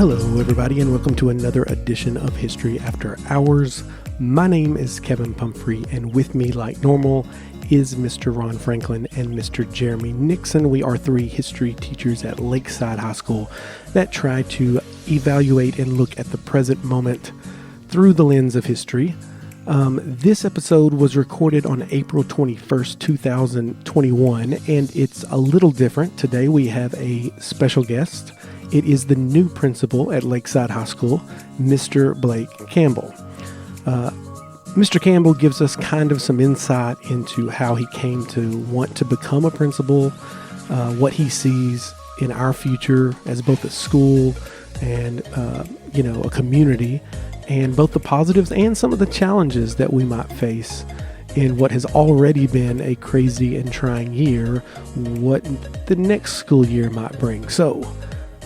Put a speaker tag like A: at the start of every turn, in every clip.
A: Hello, everybody, and welcome to another edition of History After Hours. My name is Kevin Pumphrey, and with me, like normal, is Mr. Ron Franklin and Mr. Jeremy Nixon. We are three history teachers at Lakeside High School that try to evaluate and look at the present moment through the lens of history. This episode was recorded on April 21st, 2021, and it's a little different. Today we have a special guest. It is the new principal at Lakeside High School, Mr. Blake Campbell. Mr. Campbell gives us kind of some insight into how he came to want to become a principal, what he sees in our future as both a school and, a community, and both the positives and some of the challenges that we might face in what has already been a crazy and trying year, what the next school year might bring. So,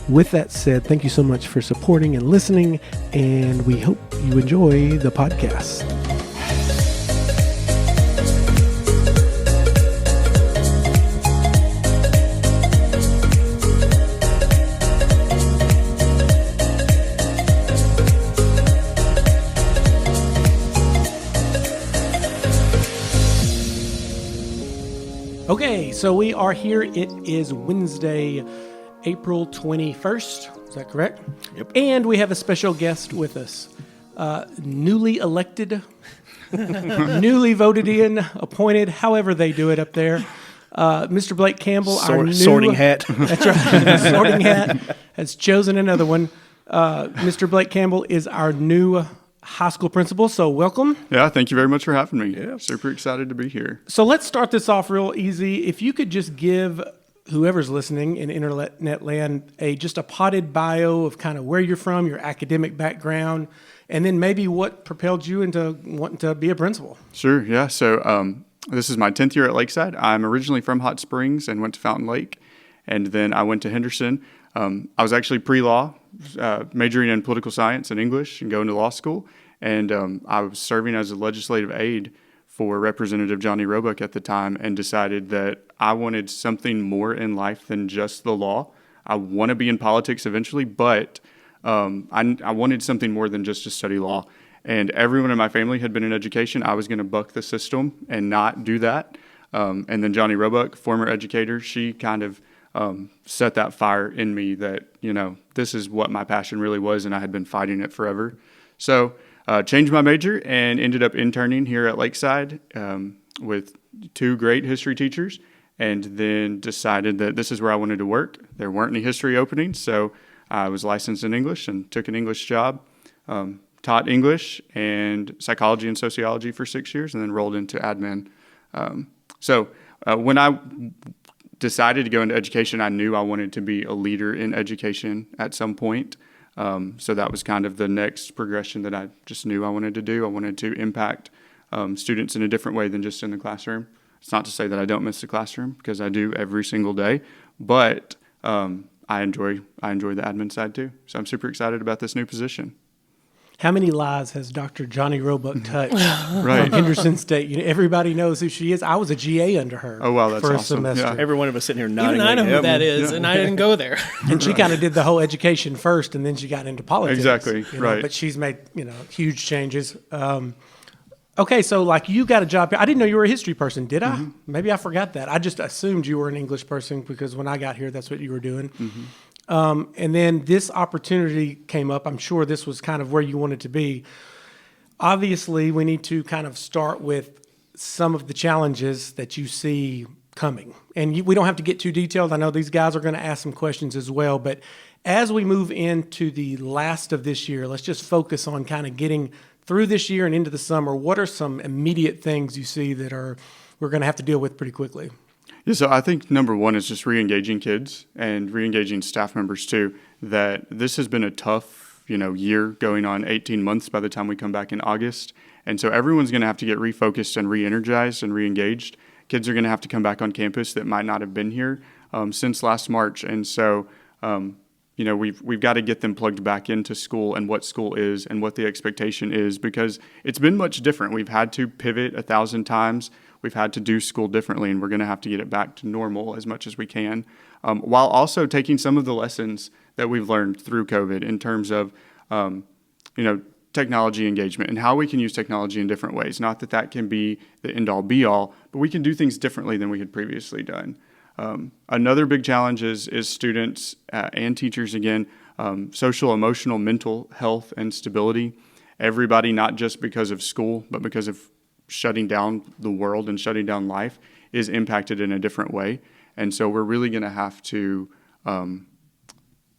A: with that said, thank you so much for supporting and listening, and we hope you enjoy the podcast. Okay, so we are here. It is Wednesday, April 21st. Is that correct?
B: Yep.
A: And we have a special guest with us. Newly elected, newly voted in, appointed, however they do it up there. Mr. Blake Campbell, our new...
B: Sorting hat.
A: That's right. Sorting hat has chosen another one. Mr. Blake Campbell is our new high school principal, so welcome.
C: Yeah, thank you very much for having me. Yeah, super excited to be here.
A: So let's start this off real easy. If you could just give whoever's listening in internet land just a potted bio of kind of where you're from, your academic background, and then maybe what propelled you into wanting to be a principal.
C: Sure, yeah. So this is my 10th year at Lakeside. I'm originally from Hot Springs and went to Fountain Lake, and then I went to Henderson. I was actually pre-law, majoring in political science and English and going to law school, and I was serving as a legislative aide for Representative Johnny Roebuck at the time, and decided that I wanted something more in life than just the law. I want to be in politics eventually, but I wanted something more than just to study law. And everyone in my family had been in education. I was going to buck the system and not do that. And then Johnny Roebuck, former educator, she kind of set that fire in me that, this is what my passion really was, and I had been fighting it forever. So changed my major and ended up interning here at Lakeside with two great history teachers, and then decided that this is where I wanted to work. There weren't any history openings, so I was licensed in English and took an English job, taught English and psychology and sociology for 6 years, and then rolled into admin. So when I decided to go into education, I knew I wanted to be a leader in education at some point. So that was kind of the next progression that I just knew I wanted to do. I wanted to impact students in a different way than just in the classroom. It's not to say that I don't miss the classroom, because I do every single day, but I enjoy the admin side too. So I'm super excited about this new position.
A: How many lives has Dr. Johnny Roebuck touched
C: Right.
A: from Henderson State? Everybody knows who she is. I was a GA under her.
C: Oh, wow, that's
A: for
C: awesome.
A: a semester.
C: Yeah.
B: Every one of us sitting here nodding.
D: Even I know
B: like,
D: who that is, and I didn't go there.
A: And she kind of did the whole education first, and then she got into politics.
C: Exactly, right.
A: But she's made, huge changes. Okay, so you got a job here. I didn't know you were a history person, did I?
C: Mm-hmm.
A: Maybe I forgot that. I just assumed you were an English person because when I got here, that's what you were doing.
C: Mm-hmm.
A: And then this opportunity came up. I'm sure this was kind of where you wanted to be. Obviously, we need to kind of start with some of the challenges that you see coming. And we don't have to get too detailed. I know these guys are going to ask some questions as well. But as we move into the last of this year, let's just focus on kind of getting through this year and into the summer. What are some immediate things you see that we're going to have to deal with pretty quickly?
C: Yeah, so I think number one is just re-engaging kids and re-engaging staff members too, that this has been a tough year, going on 18 months by the time we come back in August. And so everyone's going to have to get refocused and re-energized and re-engaged. Kids are going to have to come back on campus that might not have been here since last March. And so we've got to get them plugged back into school and what school is and what the expectation is, because it's been much different. We've had to pivot 1,000 times. We've had to do school differently, and we're going to have to get it back to normal as much as we can, while also taking some of the lessons that we've learned through COVID in terms of, technology engagement and how we can use technology in different ways. Not that that can be the end-all be-all, but we can do things differently than we had previously done. Another big challenge is students and teachers, again, social, emotional, mental health and stability. Everybody, not just because of school, but because of shutting down the world and shutting down life, is impacted in a different way. And so we're really going to have to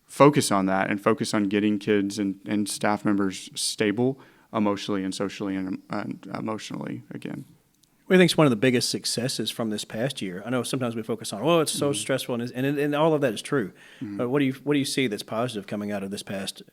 C: focus on that and focus on getting kids and staff members stable emotionally and socially and emotionally again.
B: What do you think is one of the biggest successes from this past year? I know sometimes we focus on, it's so stressful, and all of that is true. But what do you see that's positive coming out of this past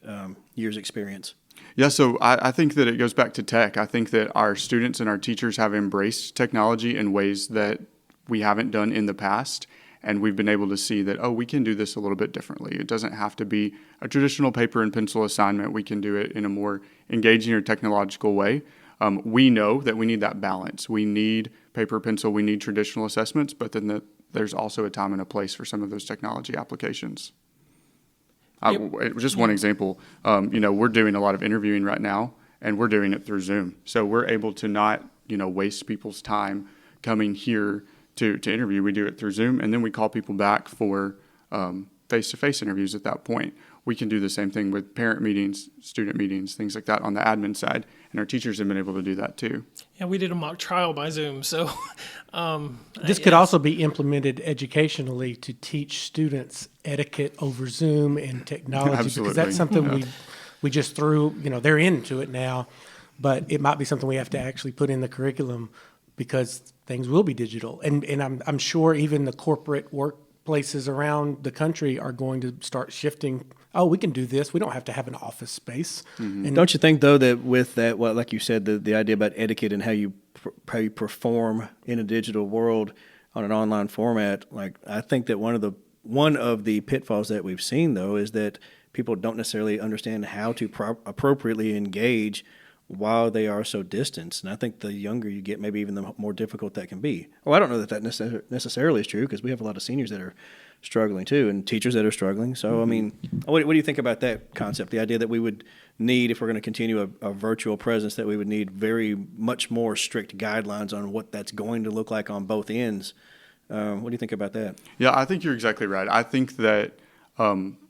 B: year's experience?
C: Yeah, so I think that it goes back to tech. I think that our students and our teachers have embraced technology in ways that we haven't done in the past, and we've been able to see that, we can do this a little bit differently. It doesn't have to be a traditional paper and pencil assignment. We can do it in a more engaging or technological way. We know that we need that balance. We need paper, pencil, we need traditional assessments, but then there's also a time and a place for some of those technology applications. Just one example, we're doing a lot of interviewing right now, and we're doing it through Zoom. So we're able to not, waste people's time coming here to interview. We do it through Zoom, and then we call people back for face-to-face interviews at that point. We can do the same thing with parent meetings, student meetings, things like that on the admin side, and our teachers have been able to do that too.
D: Yeah, we did a mock trial by Zoom, so
A: this could also be implemented educationally to teach students etiquette over Zoom and technology.
C: Absolutely.
A: Because that's something we just threw, they're into it now, but it might be something we have to actually put in the curriculum because things will be digital. And I'm sure even the corporate workplaces around the country are going to start shifting. We can do this. We don't have to have an office space.
B: Mm-hmm. And don't you think, though, that with that, like you said, the idea about etiquette and how you perform in a digital world on an online format, like I think that one of the pitfalls that we've seen, though, is that people don't necessarily understand how to appropriately engage while they are so distant. And I think the younger you get, maybe even the more difficult that can be. I don't know that necessarily is true, because we have a lot of seniors that are struggling too, and teachers that are struggling. So, I mean, what do you think about that concept? The idea that we would need, if we're going to continue a virtual presence, that we would need very much more strict guidelines on what that's going to look like on both ends. What do you think about that?
C: Yeah, I think you're exactly right. I think that,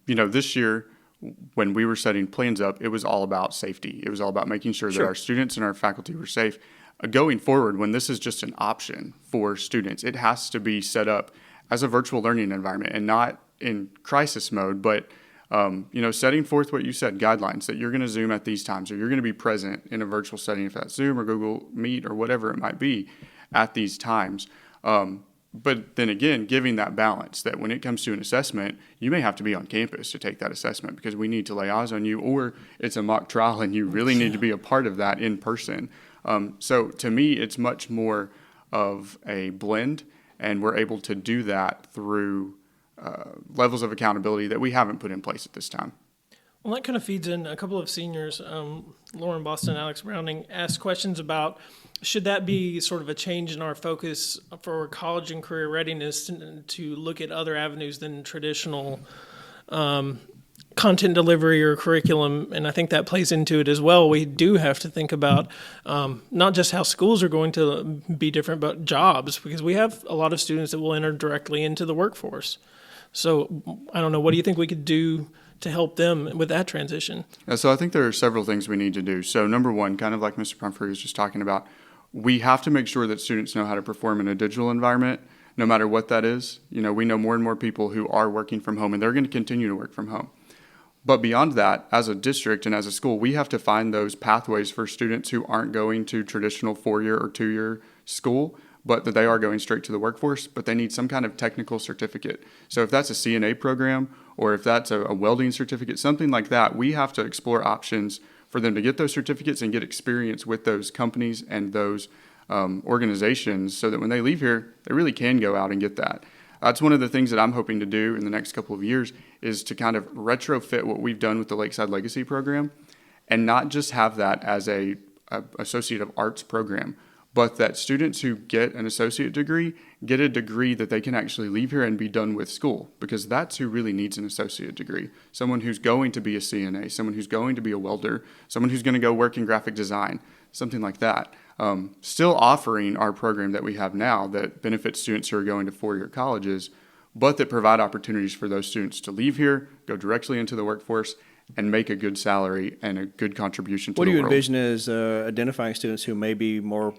C: this year, when we were setting plans up, it was all about safety. It was all about making sure that our students and our faculty were safe. Going forward, when this is just an option for students, it has to be set up as a virtual learning environment and not in crisis mode, but setting forth what you said, guidelines that you're going to Zoom at these times, or you're going to be present in a virtual setting, if that's Zoom or Google Meet or whatever it might be, at these times. But then again, giving that balance that when it comes to an assessment, you may have to be on campus to take that assessment because we need to lay eyes on you, or it's a mock trial and you really need to be a part of that in person. So to me, it's much more of a blend, and we're able to do that through levels of accountability that we haven't put in place at this time.
D: Well, that kind of feeds in a couple of seniors. Lauren Boston, Alex Browning asked questions about, should that be sort of a change in our focus for college and career readiness to look at other avenues than traditional content delivery or curriculum? And I think that plays into it as well. We do have to think about not just how schools are going to be different, but jobs, because we have a lot of students that will enter directly into the workforce. So I don't know, what do you think we could do to help them with that transition?
C: So I think there are several things we need to do. So number one, kind of like Mr. Pumphrey was just talking about, we have to make sure that students know how to perform in a digital environment, no matter what that is. We know more and more people who are working from home, and they're going to continue to work from home. But beyond that, as a district and as a school, we have to find those pathways for students who aren't going to traditional 4-year or 2-year school, but that they are going straight to the workforce, but they need some kind of technical certificate. So if that's a CNA program, or if that's a welding certificate, something like that, we have to explore options for them to get those certificates and get experience with those companies and those organizations, so that when they leave here, they really can go out and get that. That's one of the things that I'm hoping to do in the next couple of years, is to kind of retrofit what we've done with the Lakeside Legacy program, and not just have that as a associate of arts program, but that students who get an associate degree get a degree that they can actually leave here and be done with school, because that's who really needs an associate degree. Someone who's going to be a CNA, someone who's going to be a welder, someone who's going to go work in graphic design, something like that. Still offering our program that we have now that benefits students who are going to four-year colleges, but that provide opportunities for those students to leave here, go directly into the workforce, and make a good salary and a good contribution to the world.
B: What do you envision as identifying students who may be more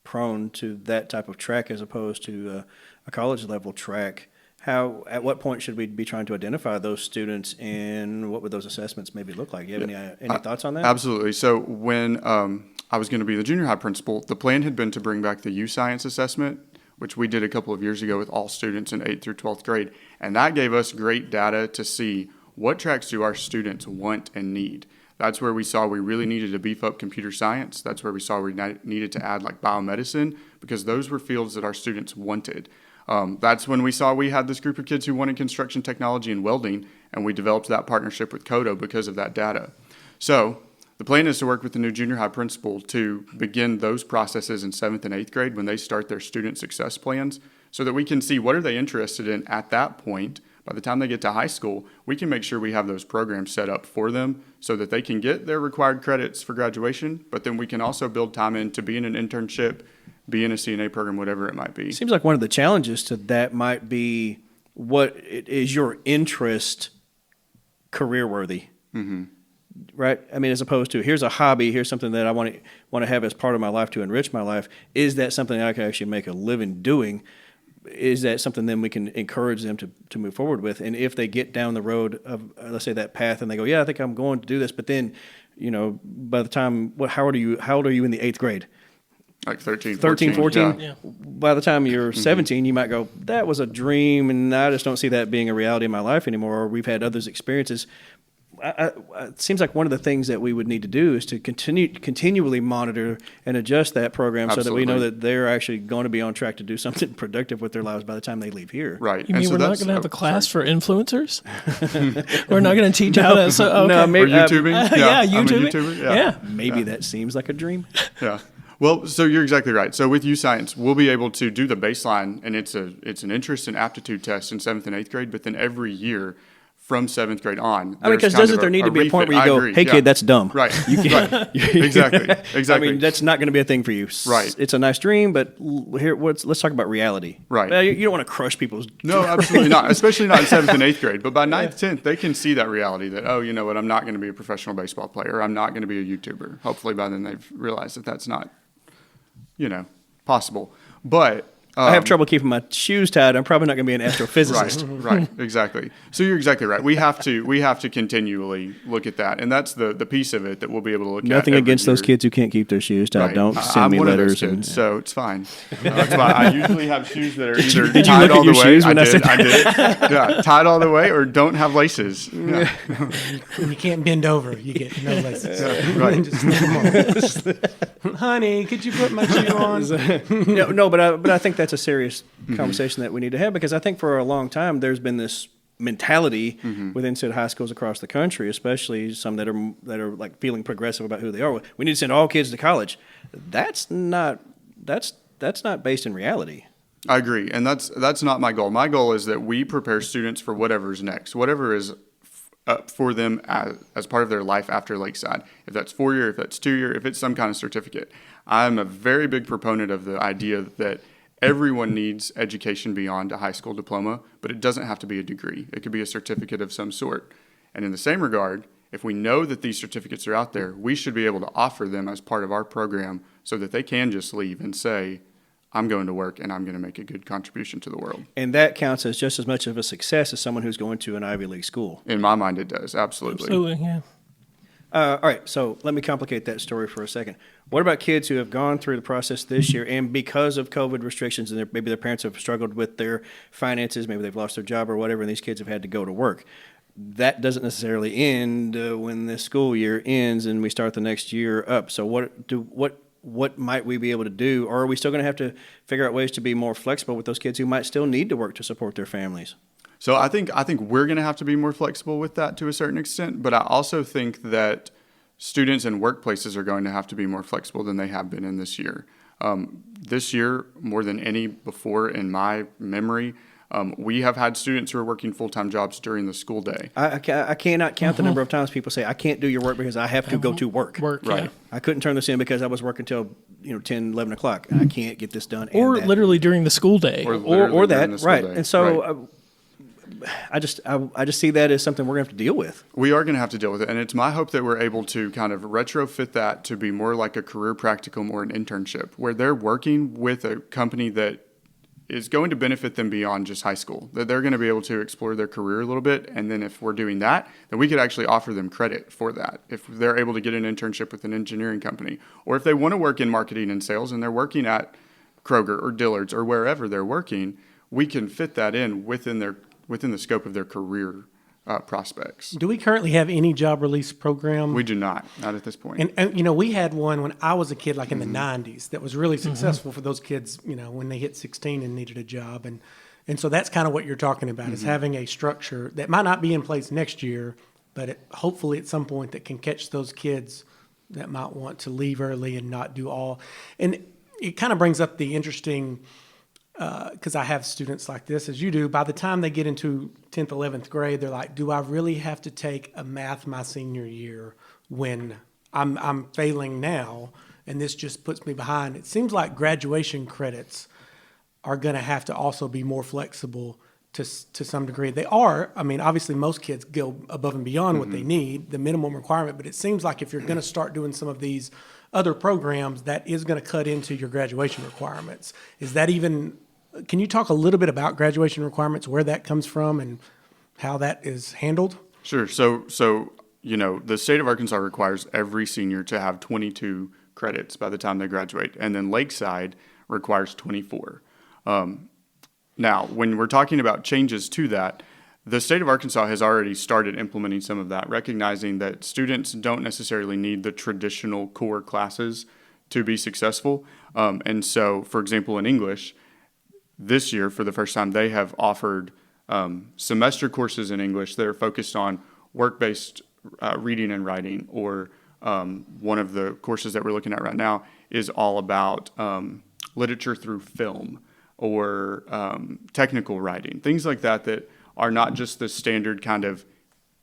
B: prone to that type of track as opposed to a college level track? At what point should we be trying to identify those students, and what would those assessments maybe look like? You have any thoughts on that?
C: Absolutely. So when I was going to be the junior high principal, the plan had been to bring back the U-Science assessment, which we did a couple of years ago with all students in 8th through 12th grade. And that gave us great data to see what tracks do our students want and need. That's where we saw we really needed to beef up computer science. That's where we saw we needed to add like biomedicine, because those were fields that our students wanted. That's when we saw we had this group of kids who wanted construction technology and welding, and we developed that partnership with Codo because of that data. So the plan is to work with the new junior high principal to begin those processes in 7th and 8th grade when they start their student success plans, so that we can see what are they interested in at that point. By the time they get to high school, we can make sure we have those programs set up for them so that they can get their required credits for graduation, but then we can also build time in to be in an internship, be in a CNA program, whatever it might be.
B: Seems like one of the challenges to that might be, what is your interest career worthy? Mm-hmm. Right? I mean, as opposed to, here's a hobby, here's something that I want to have as part of my life to enrich my life. Is that something I can actually make a living doing? Is that something then we can encourage them to move forward with? And if they get down the road of, let's say, that path, and they go, yeah, I think I'm going to do this, but then, by the time, how old are you in the 8th grade?
C: Like 13,
B: 14.
C: Yeah.
B: By the time you're 17, you might go, that was a dream, and I just don't see that being a reality in my life anymore, or we've had others experiences. It seems like one of the things that we would need to do is to continually monitor and adjust that program. Absolutely. So that we know that they're actually going to be on track to do something productive with their lives by the time they leave here.
C: Right.
D: You mean we're not going to have a class for influencers? We're not going to teach how to... So, okay.
C: No, maybe, YouTubing?
D: Yeah,
C: YouTubing.
D: I'm a
C: YouTuber.
D: Yeah.
B: Maybe that seems like a dream.
C: Yeah. Well, so you're exactly right. So with U-Science, we'll be able to do the baseline, and it's an interest and aptitude test in 7th and 8th grade, but then every year from 7th grade on.
B: I mean, because doesn't there need to be a point where you go, hey, kid, that's dumb.
C: Right. You can't. Right. Exactly.
B: I mean, that's not going to be a thing for you.
C: Right.
B: It's a nice dream, but let's talk about reality.
C: Right.
B: You don't want to crush people's...
C: No, absolutely not, especially not in 7th and 8th grade. But by 9th, 10th, they can see that reality that, oh, you know what, I'm not going to be a professional baseball player. I'm not going to be a YouTuber. Hopefully by then they've realized that that's not, possible. But...
B: I have trouble keeping my shoes tied. I'm probably not going to be an astrophysicist.
C: Right, exactly. So you're exactly right. We have to continually look at that, and that's the piece of it that we'll be able to look at.
B: Nothing against those kids who can't keep their shoes tied. Right. Don't send me letters.
C: I'm one of those kids, so it's fine. That's why I usually have shoes that are either
B: did
C: tied
B: you look
C: all
B: at your
C: the way.
B: Shoes when I did.
C: Yeah, tied all the way, or don't have laces. Yeah.
A: You can't bend over. You get no laces.
C: Right.
A: Just slip them on. Honey, could you put my shoe on?
B: No, but I think that's a serious conversation that we need to have, because I think for a long time there's been this mentality within said high schools across the country, especially some that are like feeling progressive about who they are. We need to send all kids to college. That's not based in reality.
C: I agree, and that's not my goal. My goal is that we prepare students for whatever's next, whatever is up for them as part of their life after Lakeside. If that's 4-year, if that's 2-year, if it's some kind of certificate. I'm a very big proponent of the idea that everyone needs education beyond a high school diploma, but it doesn't have to be a degree. It could be a certificate of some sort. And in the same regard, if we know that these certificates are out there, we should be able to offer them as part of our program so that they can just leave and say, I'm going to work and I'm going to make a good contribution to the world.
B: And that counts as just as much of a success as someone who's going to an Ivy League school.
C: In my mind, it does. Absolutely.
D: Absolutely, yeah.
B: All right, so let me complicate that story for a second. What about kids who have gone through the process this year, and because of COVID restrictions, and maybe their parents have struggled with their finances, maybe they've lost their job or whatever, and these kids have had to go to work? That doesn't necessarily end when the school year ends and we start the next year up. So what what might we be able to do? Or are we still going to have to figure out ways to be more flexible with those kids who might still need to work to support their families?
C: So I think we're going to have to be more flexible with that to a certain extent, but I also think that students and workplaces are going to have to be more flexible than they have been in this year. This year, more than any before in my memory, we have had students who are working full-time jobs during the school day.
B: I cannot count the number of times people say, I can't do your work because I have to go to work.
C: Right.
D: Yeah.
B: I couldn't turn this in because I was working till 10, 11 o'clock, and I can't get this done.
D: Or literally during the school day.
C: Or literally
B: that,
C: during the school
B: right.
C: day.
B: And so
C: Right.
B: I just see that as something we're going to have to deal with.
C: We are going to have to deal with it, and it's my hope that we're able to kind of retrofit that to be more like a career practicum or an internship, where they're working with a company that is going to benefit them beyond just high school, that they're going to be able to explore their career a little bit. And then if we're doing that, then we could actually offer them credit for that. If they're able to get an internship with an engineering company, or if they want to work in marketing and sales and they're working at Kroger or Dillard's or wherever they're working, we can fit that in within the scope of their career prospects.
A: Do we currently have any job release program?
C: We do not at this point.
A: And we had one when I was a kid, like in the 90s, that was really successful for those kids, when they hit 16 and needed a job. And so that's kind of what you're talking about, is having a structure that might not be in place next year, but hopefully at some point that can catch those kids that might want to leave early and not do all. And it kind of brings up the interesting, because I have students like this, as you do, by the time they get into 10th, 11th grade, they're like, do I really have to take a math my senior year when I'm failing now and this just puts me behind? It seems like graduation credits are going to have to also be more flexible to some degree. They are. I mean, obviously most kids go above and beyond what they need, the minimum requirement, but it seems like if you're going to start doing some of these other programs, that is going to cut into your graduation requirements. Is that even... Can you talk a little bit about graduation requirements, where that comes from and how that is handled?
C: Sure. So the state of Arkansas requires every senior to have 22 credits by the time they graduate, and then Lakeside requires 24. Now, when we're talking about changes to that, the state of Arkansas has already started implementing some of that, recognizing that students don't necessarily need the traditional core classes to be successful. And so, for example, in English, this year, for the first time, they have offered semester courses in English that are focused on work-based reading and writing, or one of the courses that we're looking at right now is all about literature through film, or technical writing, things like that are not just the standard kind of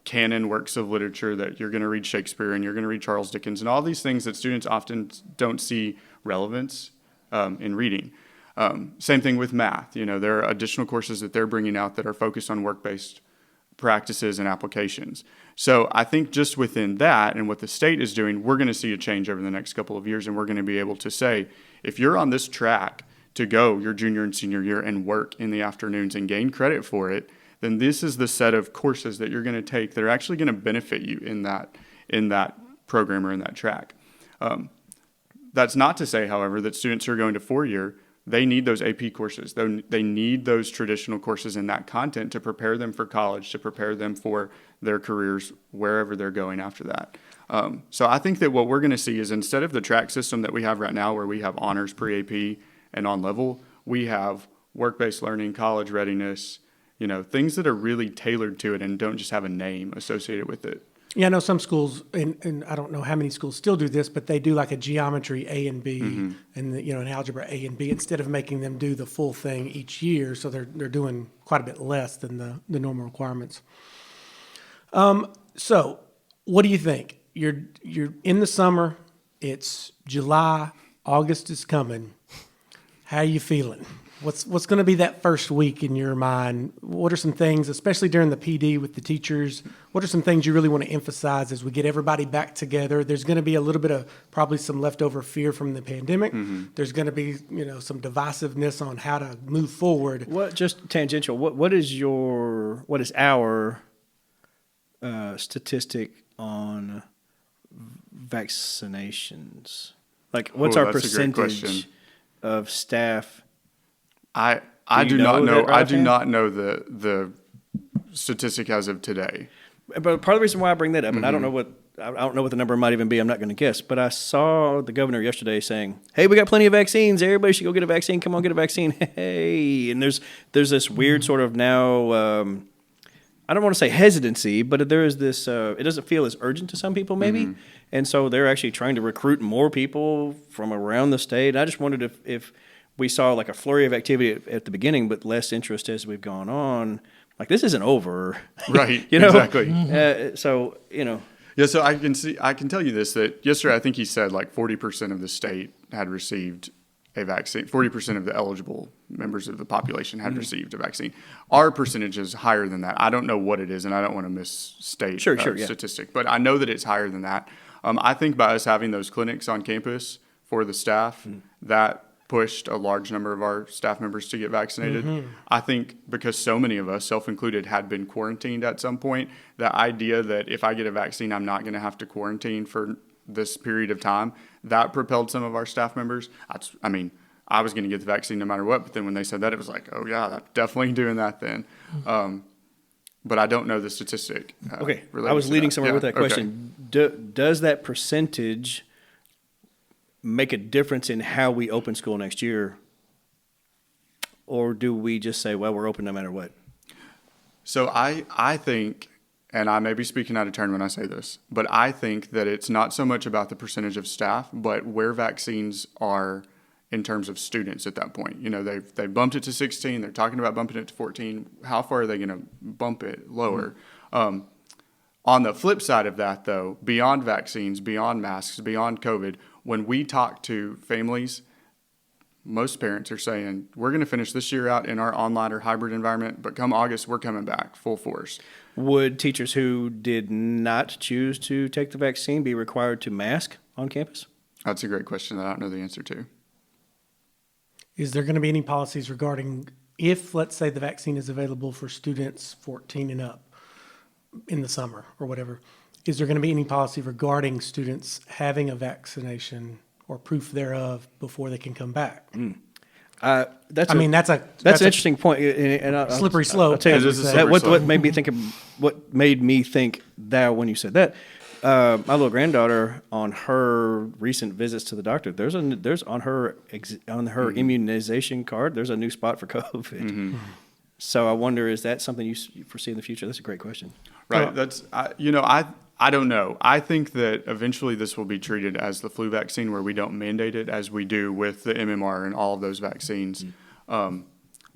C: canon works of literature that you're going to read Shakespeare and you're going to read Charles Dickens and all these things that students often don't see relevance in reading. Same thing with math. There are additional courses that they're bringing out that are focused on work-based practices and applications. So I think just within that and what the state is doing, we're going to see a change over the next couple of years, and we're going to be able to say, if you're on this track to go your junior and senior year and work in the afternoons and gain credit for it, then this is the set of courses that you're going to take that are actually going to benefit you in that program or in that track. That's not to say, however, that students who are going to four-year, they need those AP courses. They need those traditional courses in that content to prepare them for college, to prepare them for their careers wherever they're going after that. So I think that what we're going to see is, instead of the track system that we have right now, where we have honors, pre-AP, and on level, we have work-based learning, college readiness, things that are really tailored to it and don't just have a name associated with it.
A: Yeah, I know some schools, and I don't know how many schools still do this, but they do like a geometry A and B, and an algebra A and B, instead of making them do the full thing each year. So they're doing quite a bit less than the normal requirements. So what do you think? You're in the summer. It's July. August is coming. How are you feeling? What's going to be that first week in your mind? What are some things, especially during the PD with the teachers, what are some things you really want to emphasize as we get everybody back together? There's going to be a little bit of probably some leftover fear from the pandemic. There's going to be, some divisiveness on how to move forward.
B: What, just tangential, what is our statistic on vaccinations? Like, what's our percentage of staff?
C: I do not know. I do not know the statistic as of today.
B: But part of the reason why I bring that up, and I don't know what I don't know what the number might even be. I'm not going to guess. But I saw the governor yesterday saying, hey, we got plenty of vaccines. Everybody should go get a vaccine. Come on, get a vaccine. Hey. And there's this weird sort of now, I don't want to say hesitancy, but there is this, it doesn't feel as urgent to some people maybe. Mm-hmm. And so they're actually trying to recruit more people from around the state. I just wondered if we saw like a flurry of activity at the beginning, but less interest as we've gone on. Like, this isn't over.
C: Right,
B: exactly.
C: So, Yeah, so I can tell you this, that yesterday I think he said like 40% of the state had received a vaccine. 40% of the eligible members of the population had received a vaccine. Our percentage is higher than that. I don't know what it is, and I don't want to misstate statistic, but I know that it's higher than that. I think by us having those clinics on campus for the staff, that pushed a large number of our staff members to get vaccinated. Mm-hmm. I think because so many of us, self-included, had been quarantined at some point, the idea that if I get a vaccine, I'm not going to have to quarantine for this period of time, that propelled some of our staff members. I was going to get the vaccine no matter what, but then when they said that, it was like, oh yeah, I'm definitely doing that then. But I don't know the statistic.
B: Okay, I was leading somewhere with that question. Okay. Does that percentage make a difference in how we open school next year? Or do we just say, well, we're open no matter what?
C: So I think, and I may be speaking out of turn when I say this, but I think that it's not so much about the percentage of staff, but where vaccines are in terms of students at that point. They've bumped it to 16. They're talking about bumping it to 14. How far are they going to bump it lower? Mm-hmm. On the flip side of that, though, beyond vaccines, beyond masks, beyond COVID, when we talk to families, most parents are saying, we're going to finish this year out in our online or hybrid environment, but come August, we're coming back full force.
B: Would teachers who did not choose to take the vaccine be required to mask on campus?
C: That's a great question that I don't know the answer to.
A: Is there going to be any policies regarding if, let's say, the vaccine is available for students 14 and up in the summer or whatever, is there going to be any policy regarding students having a vaccination or proof thereof before they can come back?
B: That's an interesting point, and
A: slippery slope.
B: I'll tell you, what made me think that when you said that, my little granddaughter, on her recent visits to the doctor, there's on her immunization card, there's a new spot for COVID. Mm-hmm. So I wonder, is that something you foresee in the future? That's a great question.
C: Right. I don't know. I think that eventually this will be treated as the flu vaccine, where we don't mandate it as we do with the MMR and all of those vaccines. Mm-hmm.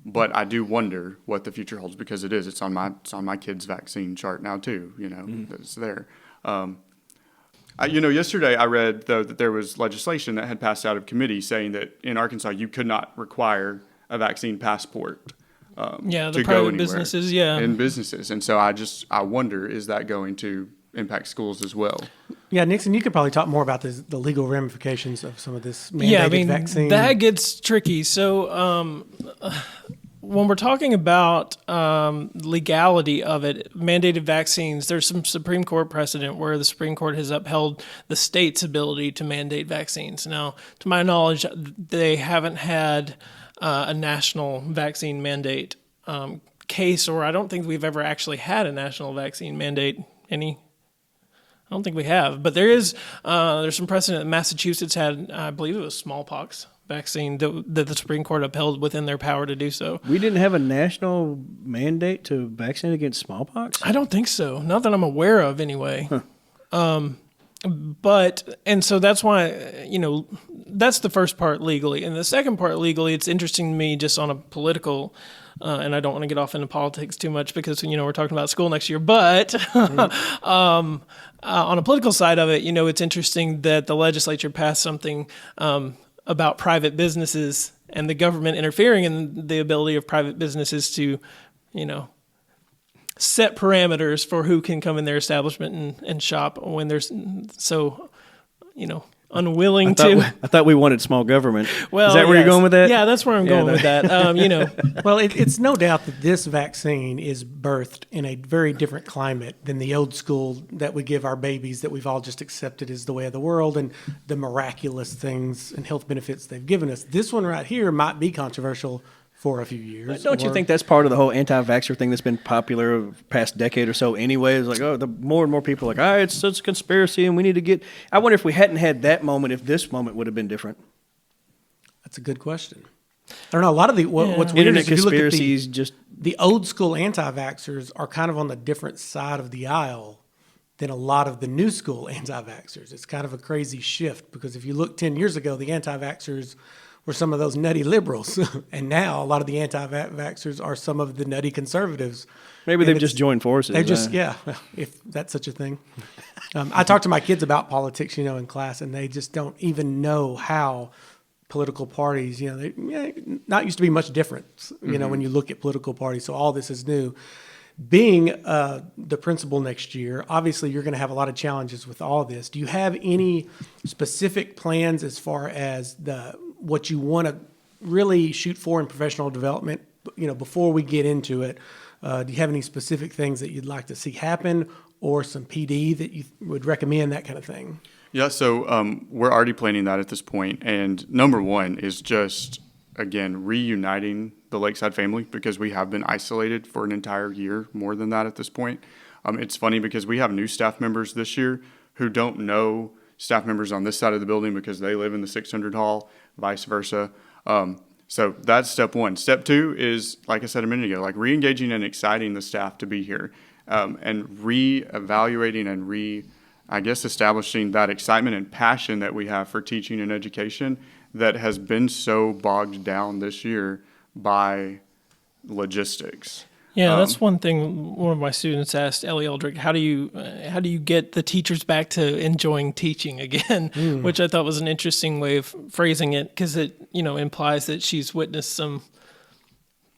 C: But I do wonder what the future holds, because it's on my kid's vaccine chart now too. It's there. Yesterday I read though that there was legislation that had passed out of committee saying that in Arkansas you could not require a vaccine passport.
D: The private businesses,
C: in businesses, and so I wonder, is that going to impact schools as well?
A: Yeah, Nixon, you could probably talk more about the legal ramifications of some of this mandated vaccine.
D: That gets tricky. So when we're talking about legality of it, mandated vaccines, there's some Supreme Court precedent where the Supreme Court has upheld the state's ability to mandate vaccines. Now, to my knowledge, they haven't had a national vaccine mandate case, or I don't think we've ever actually had a national vaccine mandate. I don't think we have, but there's some precedent. Massachusetts had, I believe it was smallpox vaccine that the Supreme Court upheld within their power to do so.
B: We didn't have a national mandate to vaccinate against smallpox?
D: I don't think so. Not that I'm aware of anyway. Huh. And so that's why, that's the first part legally. And the second part legally, it's interesting to me just on a political, and I don't want to get off into politics too much because, we're talking about school next year. But on a political side of it, it's interesting that the legislature passed something about private businesses and the government interfering in the ability of private businesses to, set parameters for who can come in their establishment and shop when there's so, unwilling
B: I thought we wanted small government.
D: Well,
B: is that where you're going with that?
D: Yeah, that's where I'm going with that.
A: Well, it's no doubt that this vaccine is birthed in a very different climate than the old school that we give our babies that we've all just accepted as the way of the world and the miraculous things and health benefits they've given us. This one right here might be controversial for a few years.
B: But don't you think that's part of the whole anti-vaxxer thing that's been popular over the past decade or so anyway? It's like, oh, the more and more people are like, it's such a conspiracy and we need to get... I wonder if we hadn't had that moment, if this moment would have been different.
A: That's a good question. I don't know. A lot of what's weird is if you look at the old school anti-vaxxers are kind of on the different side of the aisle than a lot of the new school anti-vaxxers. It's kind of a crazy shift because if you look 10 years ago, the anti-vaxxers were some of those nutty liberals. And now a lot of the anti-vaxxers are some of the nutty conservatives.
B: Maybe they've just joined forces.
A: They just, if that's such a thing. I talk to my kids about politics, in class, and they just don't even know how political parties, not used to be much different, when you look at political parties. So all this is new. Being the principal next year, obviously you're going to have a lot of challenges with all this. Do you have any specific plans as far as what you want to really shoot for in professional development? Before we get into it, do you have any specific things that you'd like to see happen or some PD that you would recommend, that kind of thing?
C: Yeah, so we're already planning that at this point. And number one is just, again, reuniting the Lakeside family because we have been isolated for an entire year, more than that at this point. It's funny because we have new staff members this year who don't know staff members on this side of the building because they live in the 600 hall, vice versa. So that's step one. Step two is, like I said a minute ago, like re-engaging and exciting the staff to be here and re-evaluating and establishing that excitement and passion that we have for teaching and education that has been so bogged down this year by logistics.
D: Yeah, that's one thing one of my students asked Ellie Eldrick, how do you get the teachers back to enjoying teaching again, which I thought was an interesting way of phrasing it because it, implies that she's witnessed some,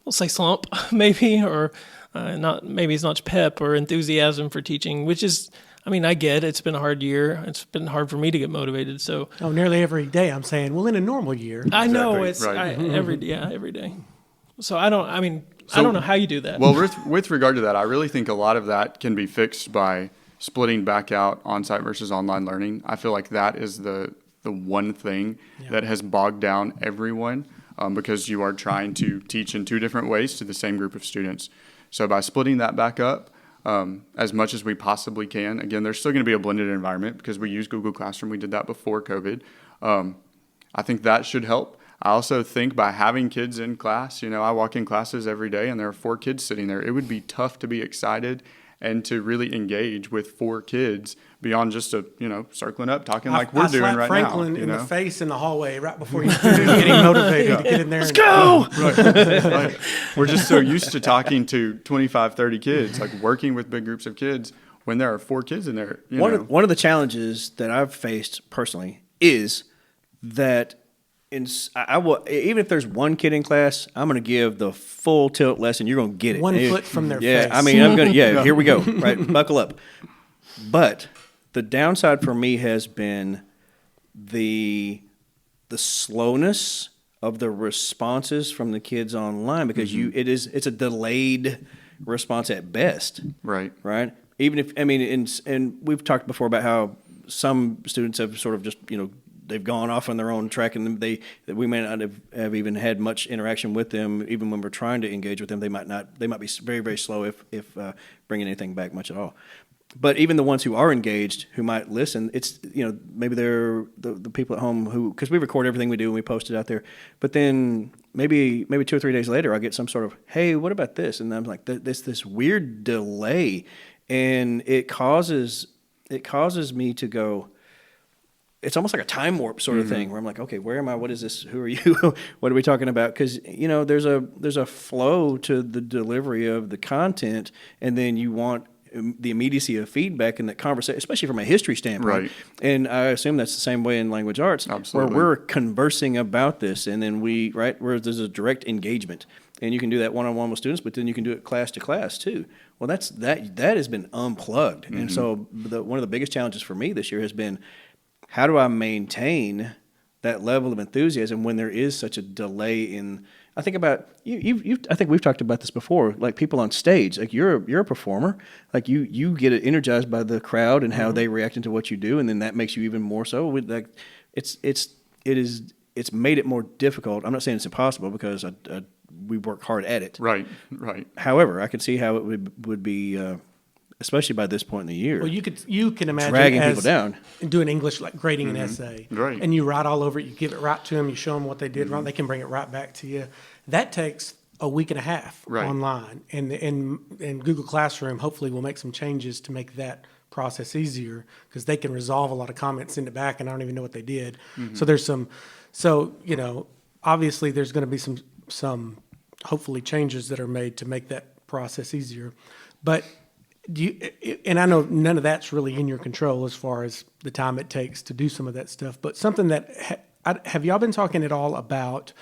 D: we'll say slump maybe, or not maybe as much pep or enthusiasm for teaching, which is, I get it's been a hard year. It's been hard for me to get motivated. So
A: nearly every day I'm saying, well, in a normal year.
D: I know it's
C: right.
D: Every day. So I don't know how you do that.
C: Well, with regard to that, I really think a lot of that can be fixed by splitting back out on-site versus online learning. I feel like that is the one thing that has bogged down everyone because you are trying to teach in two different ways to the same group of students. So by splitting that back up as much as we possibly can, again, there's still going to be a blended environment because we use Google Classroom. We did that before COVID. I think that should help. I also think by having kids in class, I walk in classes every day and there are 4 kids sitting there. It would be tough to be excited and to really engage with 4 kids beyond just circling up, talking like we're doing right
A: Franklin
C: now.
A: in the face in the hallway right before you started getting motivated to get in there.
D: Let's go!
C: Right. We're just so used to talking to 25, 30 kids, like working with big groups of kids when there are 4 kids in there.
B: One of the challenges that I've faced personally is that I will, even if there's one kid in class, I'm going to give the full tilt lesson. You're going to get it.
A: 1 foot from their face.
B: I'm going to, here we go. Right. Buckle up. But the downside for me has been the slowness of the responses from the kids online because it's a delayed response at best. Right. Right. Even if, and we've talked before about how some students have sort of just, they've gone off on their own track, and we may not have even had much interaction with them. Even when we're trying to engage with them, they might be very, very slow if bringing anything back much at all. But even the ones who are engaged, who might listen, it's maybe they're the people at home who, because we record everything we do and we post it out there. But then maybe 2 or 3 days later, I'll get some sort of, hey, what about this? And I'm like, this weird delay, and it causes me to go. It's almost like a time warp sort of thing where I'm like, okay, where am I? What is this? Who are you? What are we talking about? Because, there's a flow to the delivery of the content, and then you want the immediacy of feedback in that conversation, especially from a history standpoint. Right. And I assume that's the same way in language arts,
C: Absolutely.
B: Where we're conversing about this, and then where there's a direct engagement. And you can do that one-on-one with students, but then you can do it class to class too. Well, that has been unplugged. And so one of the biggest challenges for me this year has been, how do I maintain that level of enthusiasm when there is such a delay in? I think about you. I think we've talked about this before. Like people on stage, like you're a performer. Like you get energized by the crowd and how they react into what you do, and then that makes you even more so. It's made it more difficult. I'm not saying it's impossible because we work hard at it.
C: Right.
B: However, I could see how it would be, especially by this point in the year.
A: Well, you can imagine
B: dragging people down,
A: doing English like grading an essay,
C: Right.
A: And you write all over it. You give it right to them. You show them what they did wrong. They can bring it right back to you. That takes a week and a half online, and Google Classroom hopefully will make some changes to make that process easier, because they can resolve a lot of comments, send it back, and I don't even know what they did. So there's obviously there's going to be some hopefully changes that are made to make that process easier. But and I know none of that's really in your control as far as the time it takes to do some of that stuff, but something that have y'all been talking at all about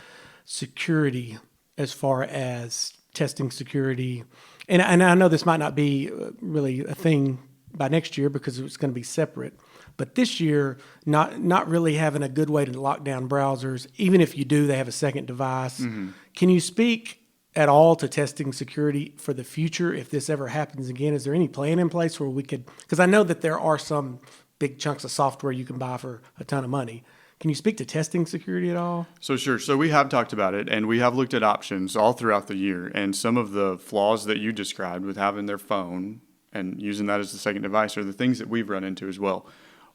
A: security as far as testing security? And I know this might not be really a thing by next year because it's going to be separate. But this year, not really having a good way to lock down browsers. Even if you do, they have a second device. Mm-hmm. Can you speak at all to testing security for the future if this ever happens again? Is there any plan in place where we could, because I know that there are some big chunks of software you can buy for a ton of money. Can you speak to testing security at all?
C: So sure. So we have talked about it, and we have looked at options all throughout the year. And some of the flaws that you described with having their phone and using that as the second device are the things that we've run into as well.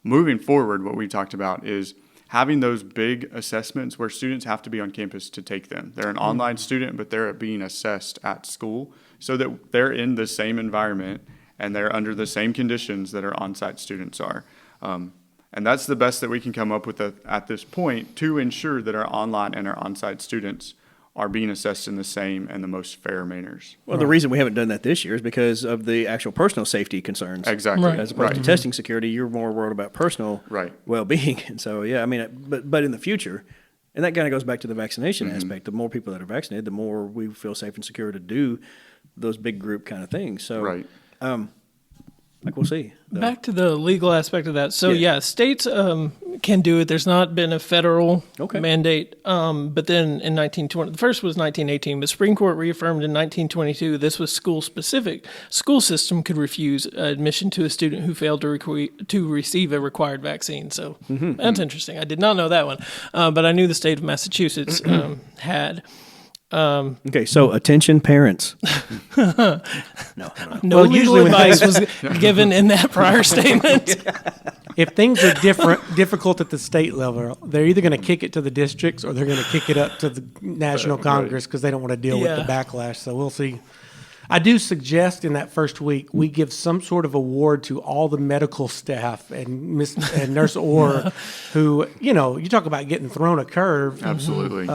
C: Moving forward, what we talked about is having those big assessments where students have to be on campus to take them. They're an online student, but they're being assessed at school so that they're in the same environment and they're under the same conditions that our on-site students are. And that's the best that we can come up with at this point to ensure that our online and our on-site students are being assessed in the same and the most fair manners.
B: Well, the reason we haven't done that this year is because of the actual personal safety concerns.
C: Exactly.
D: Right.
B: As opposed to testing security, you're more worried about personal well-being. And so, yeah, I mean, but in the future, and that kind of goes back to the vaccination aspect, the more people that are vaccinated, the more we feel safe and secure to do those big group kind of things. So, like we'll see.
D: Back to the legal aspect of that. So states can do it. There's not been a federal mandate. But then in 1920, the first was 1918, but Supreme Court reaffirmed in 1922 this was school specific. School system could refuse admission to a student who failed to receive a required vaccine. So that's interesting. I did not know that one, but I knew the state of Massachusetts had.
B: Okay, so attention parents.
D: No legal advice was given in that prior statement.
A: If things are difficult at the state level, they're either going to kick it to the districts or they're going to kick it up to the National Congress because they don't want to deal with the backlash. So we'll see. I do suggest in that first week we give some sort of award to all the medical staff and Nurse Orr, who, you talk about getting thrown a curve.
C: Absolutely.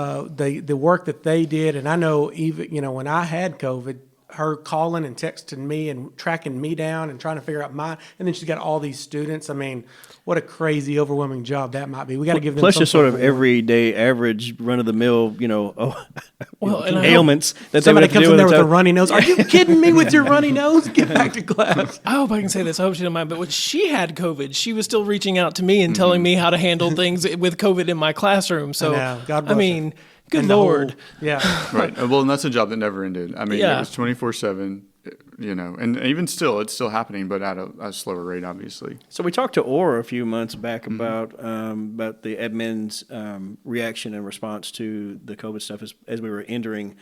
A: The work that they did, and I know even, when I had COVID, her calling and texting me and tracking me down and trying to figure out mine, and then she's got all these students. I mean, what a crazy, overwhelming job that might be. We got to give them
B: plus
A: some
B: just sort of everyday, average, run of the mill, ailments that
A: somebody comes in there with a runny nose. Are you kidding me with your runny nose? Get back to class.
D: I hope I can say this. I hope she don't mind. But when she had COVID, she was still reaching out to me and telling me how to handle things with COVID in my classroom. So
A: God bless her.
D: Good Lord.
C: Right. Well, and that's a job that never ended. I mean, it was 24/7, and even still, it's still happening, but at a slower rate, obviously.
B: So we talked to Orr a few months back about the admin's reaction and response to the COVID stuff as we were entering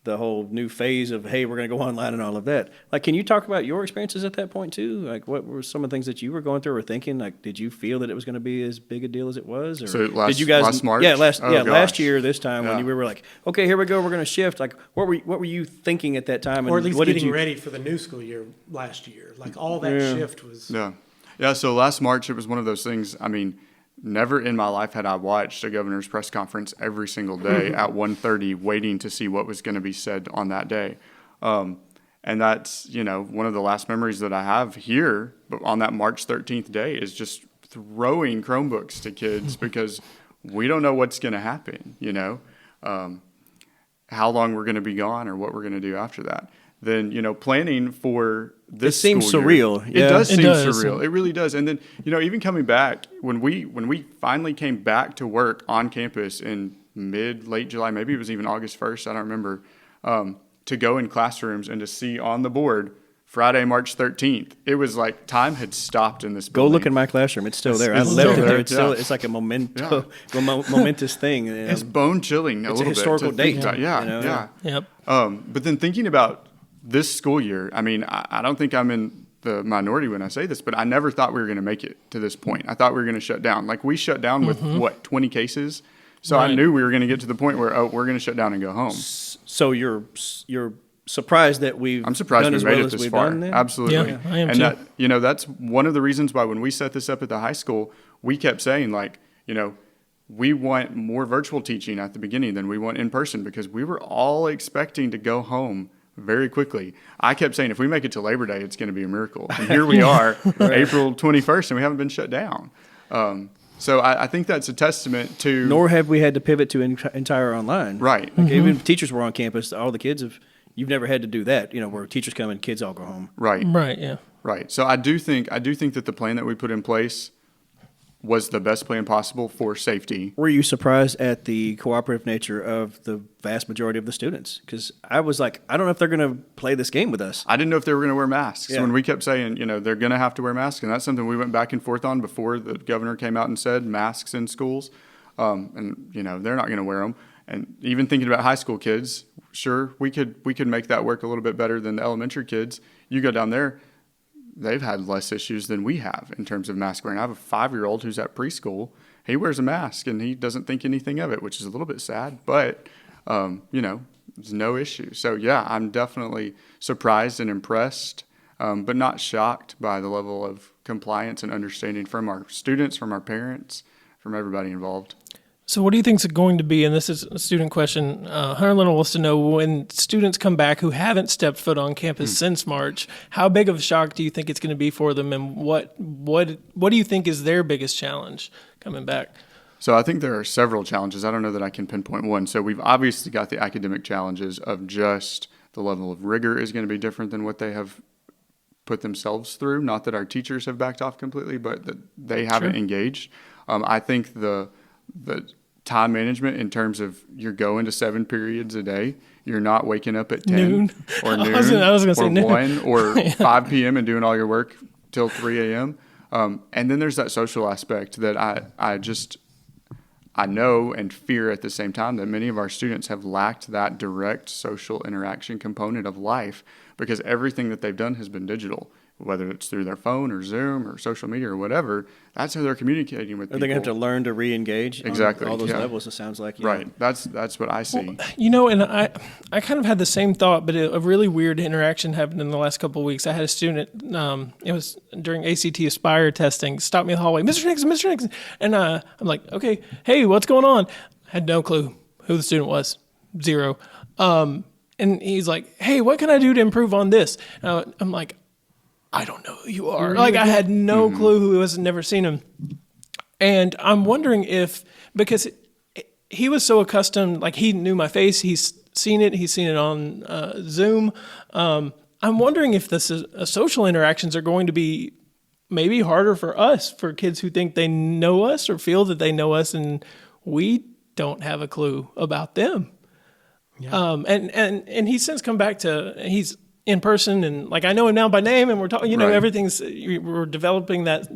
B: the whole new phase of, hey, we're going to go online and all of that. Like, can you talk about your experiences at that point too? Like, what were some of the things that you were going through or thinking? Like, did you feel that it was going to be as big a deal as it was? Or
C: so
B: did you guys,
C: last March?
B: Last year, this time when you were like, okay, here we go, we're going to shift. Like, what were you thinking at that time?
A: Or at least getting ready for the new school year last year. Like, all that shift was.
C: Yeah. So last March, it was one of those things. I mean, never in my life had I watched a governor's press conference every single day at 1:30 waiting to see what was going to be said on that day. And that's, one of the last memories that I have here on that March 13th day is just throwing Chromebooks to kids because we don't know what's going to happen, how long we're going to be gone or what we're going to do after that. Then, planning for this
B: school year. It seems surreal.
C: It does seem surreal. It really does. And then, even coming back, when we finally came back to work on campus in late July, maybe it was even August 1st, I don't remember, to go in classrooms and to see on the board Friday, March 13th. It was like time had stopped in this
B: Go
C: building.
B: look in my classroom. It's still there. I
C: it's
B: left
C: still
B: it
C: there,
B: there. It's still.
C: yeah.
B: It's like a momentous thing.
C: It's bone chilling a
B: It's a
C: little
B: historical
C: bit. to think
B: date,
C: about. Yeah,
B: you know?
C: yeah.
D: Yep.
C: But then thinking about this school year, I mean, I don't think I'm in the minority when I say this, but I never thought we were going to make it to this point. I thought we were going to shut down. Like we shut down with 20 cases. So I
D: Right.
C: knew we were going to get to the point where, we're going to shut down and go home.
B: So you're surprised that we've
C: I'm surprised
B: done
C: we
B: as
C: made
B: well
C: it
B: as
C: this
B: we've
C: far.
B: done then?
C: Absolutely.
D: Yeah, I am
C: and
D: too.
C: that, that's one of the reasons why when we set this up at the high school, we kept saying like, we want more virtual teaching at the beginning than we want in person because we were all expecting to go home very quickly. I kept saying, if we make it to Labor Day, it's going to be a miracle. And here we are, April 21st, and we haven't been shut down. So I think that's a testament to...
B: Nor have we had to pivot to entire online.
C: Right.
B: Like even if teachers were on campus, all the kids have. You've never had to do that. Where teachers come and kids all go home.
C: Right.
D: Right. Yeah.
C: Right. So I do think that the plan that we put in place was the best plan possible for safety.
B: Were you surprised at the cooperative nature of the vast majority of the students? Because I was like, I don't know if they're going to play this game with us.
C: I didn't know if they were going to wear masks.
B: Yeah.
C: When we kept saying, they're going to have to wear masks, and that's something we went back and forth on before the governor came out and said masks in schools. And they're not going to wear them. And even thinking about high school kids, sure, we could make that work a little bit better than the elementary kids. You go down there, they've had less issues than we have in terms of mask wearing. I have a 5-year-old who's at preschool. He wears a mask and he doesn't think anything of it, which is a little bit sad, but, there's no issue. So, yeah, I'm definitely surprised and impressed, but not shocked by the level of compliance and understanding from our students, from our parents, from everybody involved.
D: So what do you think is going to be, and this is a student question, Hunter Leonard wants to know, when students come back who haven't stepped foot on campus since March, how big of a shock do you think it's going to be for them, and what do you think is their biggest challenge coming back?
C: So I think there are several challenges. I don't know that I can pinpoint one. So we've obviously got the academic challenges of just the level of rigor is going to be different than what they have put themselves through. Not that our teachers have backed off completely, but that they haven't engaged. I think the time management in terms of you're going to 7 periods a day. You're not waking up at 10
D: noon.
C: or noon
D: I was gonna say
C: or
D: noon.
C: 1 or 5 p.m. and doing all your work till 3 a.m. And then there's that social aspect that I know and fear at the same time that many of our students have lacked that direct social interaction component of life because everything that they've done has been digital. Whether it's through their phone or Zoom or social media or whatever, that's how they're communicating with people.
B: They're going to have to learn to re-engage
C: Exactly,
B: on all those
C: yeah.
B: levels, it sounds like.
C: Right. That's what I see.
D: And I kind of had the same thought, but a really weird interaction happened in the last couple of weeks. I had a student, it was during ACT Aspire testing, stopped me in the hallway, Mr. Nixon. And I'm like, okay, hey, what's going on? Had no clue who the student was. Zero. And he's like, hey, what can I do to improve on this? I'm like, I don't know who you are. Like, I had no clue who was, never seen him. And I'm wondering if, because he was so accustomed, like he knew my face, he's seen it on Zoom. I'm wondering if this social interactions are going to be maybe harder for us, for kids who think they know us or feel that they know us and we don't have a clue about them. Yeah. And he's since come back he's in person, and like I know him now by name, and we're talking.
C: Right.
D: We're developing that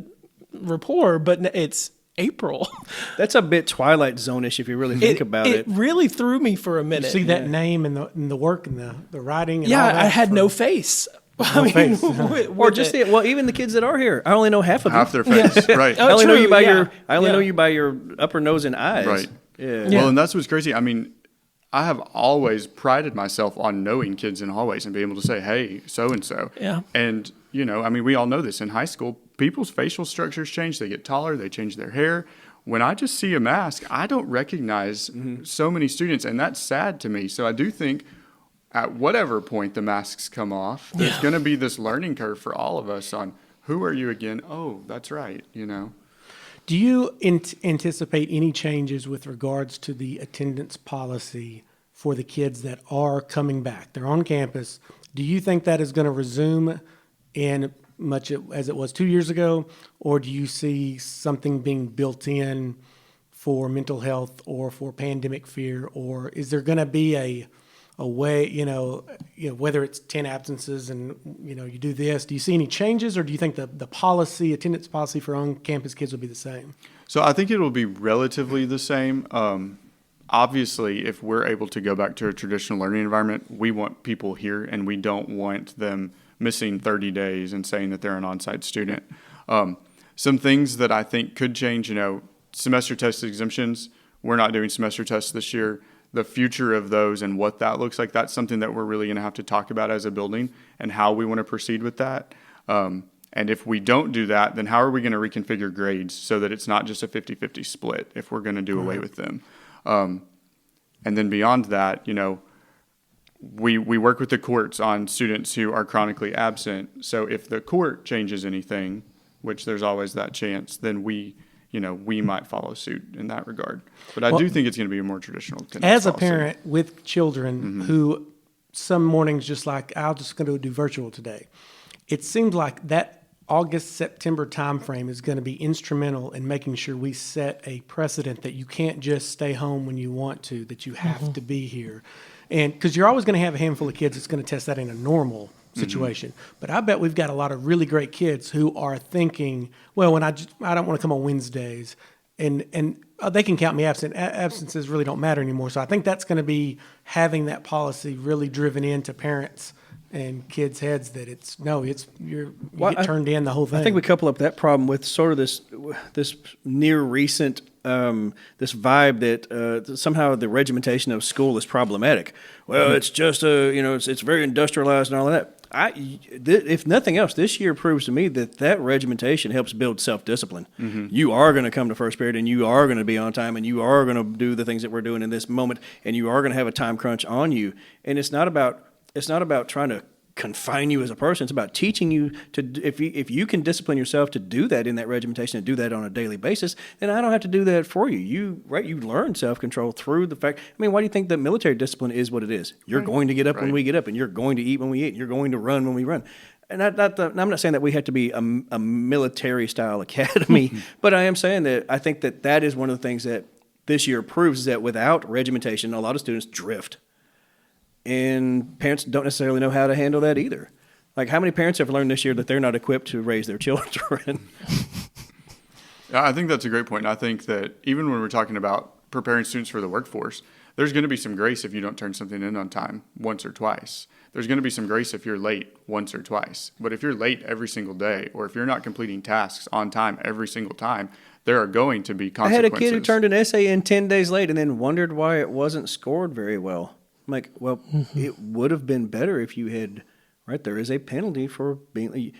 D: rapport. But it's April.
B: That's a bit Twilight Zone-ish if you really think about it.
D: It really threw me for a minute.
A: See that name and the work and the writing. And
D: Yeah,
A: all that
D: I had no face.
A: face.
B: Or just even the kids that are here. I only know half of them.
C: Half their face, right?
B: I only know you by
D: yeah.
B: know you by your upper nose and eyes.
C: Right.
B: Yeah.
C: Well, and that's what's crazy. I mean, I have always prided myself on knowing kids in hallways and being able to say, hey, so-and-so.
D: Yeah.
C: And, we all know this. In high school, people's facial structures change. They get taller. They change their hair. When I just see a mask, I don't recognize so many students, and that's sad to me. So I do think at whatever point the masks come off, there's going to be this learning curve for all of us on who are you again? Oh, that's right,
A: Do you anticipate any changes with regards to the attendance policy for the kids that are coming back? They're on campus. Do you think that is going to resume in much as it was 2 years ago, or do you see something being built in for mental health or for pandemic fear, or is there going to be a a way, whether it's 10 absences and, you do this, do you see any changes, or do you think the attendance policy for on-campus kids will be the same?
C: So I think it will be relatively the same. Obviously, if we're able to go back to a traditional learning environment, we want people here, and we don't want them missing 30 days and saying that they're an on-site student. Some things that I think could change, semester test exemptions. We're not doing semester tests this year. The future of those and what that looks like, that's something that we're really going to have to talk about as a building and how we want to proceed with that. And if we don't do that, then how are we going to reconfigure grades so that it's not just a 50-50 split if we're going to do away with them? And then beyond that, we work with the courts on students who are chronically absent. So if the court changes anything, which there's always that chance, then we might follow suit in that regard. But I do think it's going to be a more traditional attendance
A: As a
C: policy.
A: parent with children who some mornings just like, I'm just going to do virtual today, it seems like that August, September timeframe is going to be instrumental in making sure we set a precedent that you can't just stay home when you want to, that you have to be here. And because you're always going to have a handful of kids that's going to test that in a normal situation. But I bet we've got a lot of really great kids who are thinking, well, when I don't want to come on Wednesdays, and they can count me absent. Absences really don't matter anymore. So I think that's going to be having that policy really driven into parents and kids' heads that you get turned in the whole thing.
B: I think we couple up that problem with sort of this near recent this vibe that somehow the regimentation of school is problematic. Well, it's just it's very industrialized and all of that. If nothing else, this year proves to me that regimentation helps build self-discipline. You are going to come to first period, and you are going to be on time, and you are going to do the things that we're doing in this moment, and you are going to have a time crunch on you. And it's not about trying to confine you as a person. It's about teaching you to, if you can discipline yourself to do that in that regimentation and do that on a daily basis, then I don't have to do that for you. You learn self-control through the fact, why do you think that military discipline is what it is? You're going to get up when we get up, and you're going to eat when we eat, and you're going to run when we run. And I'm not saying that we have to be a military-style academy, but I am saying that I think that is one of the things that this year proves, is that without regimentation, a lot of students drift. And parents don't necessarily know how to handle that either. Like, how many parents have learned this year that they're not equipped to raise their children?
C: I think that's a great point. And I think that even when we're talking about preparing students for the workforce, there's going to be some grace if you don't turn something in on time once or twice. There's going to be some grace if you're late once or twice. But if you're late every single day, or if you're not completing tasks on time every single time, there are going to be consequences.
B: I had a kid who turned an essay in 10 days late and then wondered why it wasn't scored very well. I'm like, well, it would have been better if you had, there is a penalty for being,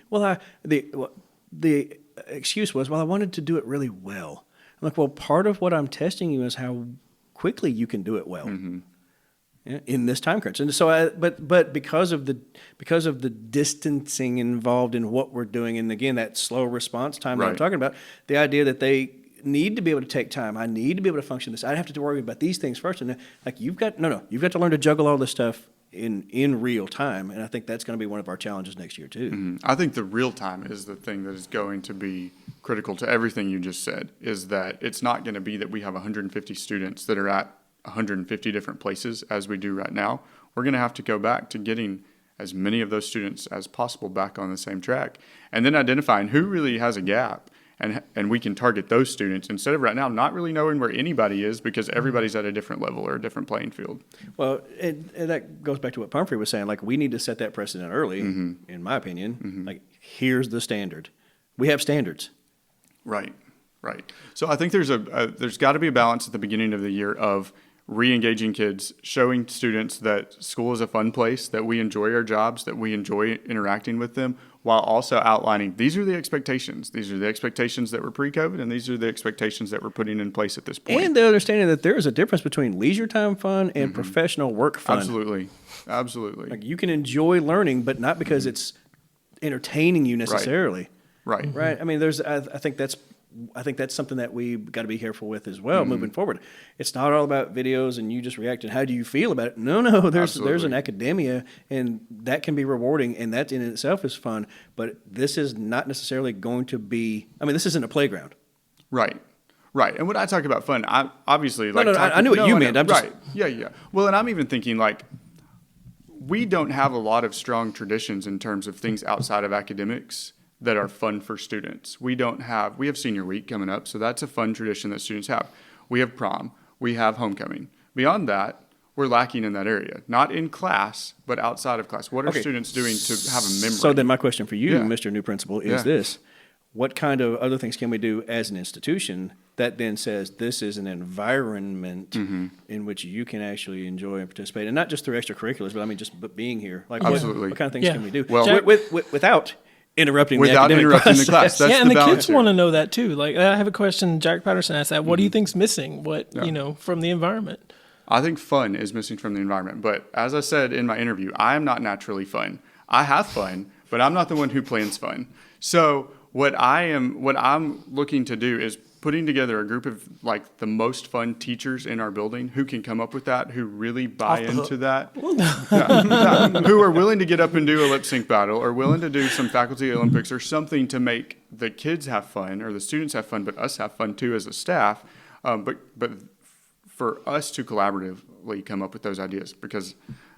B: the excuse was, I wanted to do it really well. I'm like, well, part of what I'm testing you is how quickly you can do it well in this time crunch. And so, but because of the distancing involved in what we're doing, and again, that slow response time that I'm talking about, the idea that they need to be able to take time. I need to be able to function this. I have to worry about these things first. And you've got to learn to juggle all this stuff in real time. And I think that's going to be one of our challenges next year too.
C: I think the real time is the thing that is going to be critical to everything you just said, is that it's not going to be that we have 150 students that are at 150 different places as we do right now. We're going to have to go back to getting as many of those students as possible back on the same track, and then identifying who really has a gap. And we can target those students instead of right now not really knowing where anybody is, because everybody's at a different level or a different playing field.
B: Well, and that goes back to what Pumphrey was saying. We need to set that precedent early, in my opinion. Here's the standard. We have standards.
C: Right. So I think there's got to be a balance at the beginning of the year of re-engaging kids, showing students that school is a fun place, that we enjoy our jobs, that we enjoy interacting with them, while also outlining these are the expectations. These are the expectations that were pre-COVID, and these are the expectations that we're putting in place at this point.
B: And the understanding that there is a difference between leisure time fun and professional work fun.
C: Absolutely.
B: You can enjoy learning, but not because it's entertaining you necessarily.
C: Right.
B: I think that's something that we've got to be careful with as well moving forward. It's not all about videos and you just react and how do you feel about it. No, there's an academia, and that can be rewarding, and that in itself is fun, but this is not necessarily going to be, this isn't a playground.
C: Right. And when I talk about fun, I obviously
B: I knew what you meant.
C: Yeah. Well, and I'm even thinking we don't have a lot of strong traditions in terms of things outside of academics that are fun for students. We have senior week coming up, so that's a fun tradition that students have. We have prom, we have homecoming. Beyond that, we're lacking in that area. Not in class, but outside of class. What are students doing to have a memory?
B: So then my question for you,
C: Yeah.
B: Mr. New Principal, is
C: Yeah.
B: this. What kind of other things can we do as an institution that then says this is an environment in which you can actually enjoy and participate? And not just through extracurriculars, but I mean just being here. Like
C: Absolutely.
B: What kind of things
D: Yeah.
B: can we do?
C: Well,
B: without interrupting the
C: without
B: academic
C: interrupting the
B: process.
C: class. That's
D: yeah, and the
C: balance
D: kids
C: here.
D: want to know that too. Like, I have a question. Jack Patterson asked that. What do you think's missing? From the environment?
C: I think fun is missing from the environment. But as I said in my interview, I am not naturally fun. I have fun, but I'm not the one who plans fun. So what I'm looking to do is putting together a group of like the most fun teachers in our building who can come up with that, who really buy into that, who are willing to get up and do a lip sync battle, or willing to do some faculty Olympics or something to make the kids have fun or the students have fun, but us have fun too as a staff. But for us to collaboratively come up with those ideas, because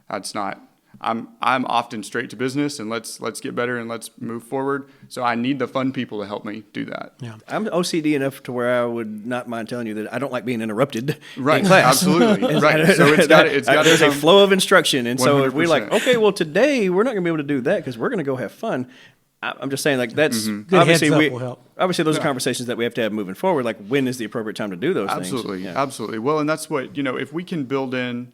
C: that's not. I'm often straight to business and let's get better and let's move forward. So I need the fun people to help me do that.
A: Yeah.
B: I'm OCD enough to where I would not mind telling you that I don't like being interrupted
C: Right.
B: in class.
C: Absolutely. Right. So it's got
B: there's a flow of instruction, and so if we're like,
C: 100%.
B: okay, well today we're not going to be able to do that because we're going to go have fun. I'm just saying, like that's
A: Good
B: obviously
A: heads up will help.
B: obviously those are conversations that we have to have moving forward. Like when is the appropriate time to do those things?
C: Absolutely.
B: Yeah.
C: Absolutely. Well, and that's what, if we can build in